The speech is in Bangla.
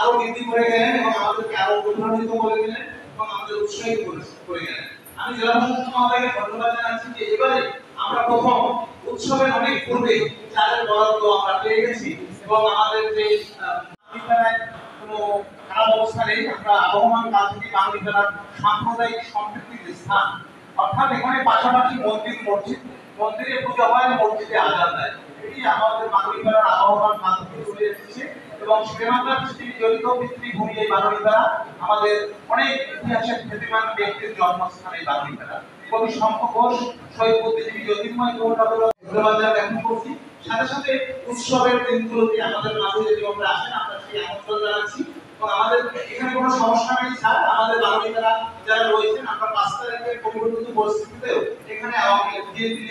আরো বৃদ্ধি করে গেলেন এবং আমাদেরকে আরো অনুপ্রাণিত করে গেলেন এবং আমাদের উৎসাহিত করে গেলেন। আমি জেলা প্রশাসক মহোদয়কে ধন্যবাদ জানাচ্ছি যে এবারে আমরা প্রথম উৎসবের অনেক পূর্বে চালের বরাদ্দ আমরা পেয়ে গেছি এবং আমাদের যে বিদ্যালয় কোনো খারাপ অবস্থা নেই। আমরা আবহমান কাল থেকে বাঙালি বিদ্যালয়ের সাম্প্রদায়িক সম্পৃক্তির স্থান, অর্থাৎ এখানে পাশাপাশি মন্দির মসজিদ, মন্দিরে পূজা হয় মসজিদে আজান দেয়। এটি আমাদের বাঙালি বিদ্যালয়ের আবহমান কাল থেকে চলে এসেছে এবং শ্রীলঙ্কার পৃথিবী জড়িত পিতৃভূমি এই বাঙালি বিদ্যালয় আমাদের অনেক ইতিহাসের খ্যাতিমান ব্যক্তির জন্মস্থান এই বাঙালি বিদ্যালয়। কবি শঙ্খ ঘোষ, শহীদ বুদ্ধিজীবী জ্যোতির্ময় ধন্যবাদ জ্ঞাপন করছি। সাথে সাথে উৎসবের দিনগুলোতে আমাদের মাঝে যদি আমরা আসেন আমরা সেই আমন্ত্রণ জানাচ্ছি এবং আমাদের এখানে কোনো সমস্যা নেই স্যার। আমাদের বাঙালিরা যারা রয়েছেন আমরা 5 তারিখের পরিবর্তিত পরিস্থিতিতেও এখানে বিএনপি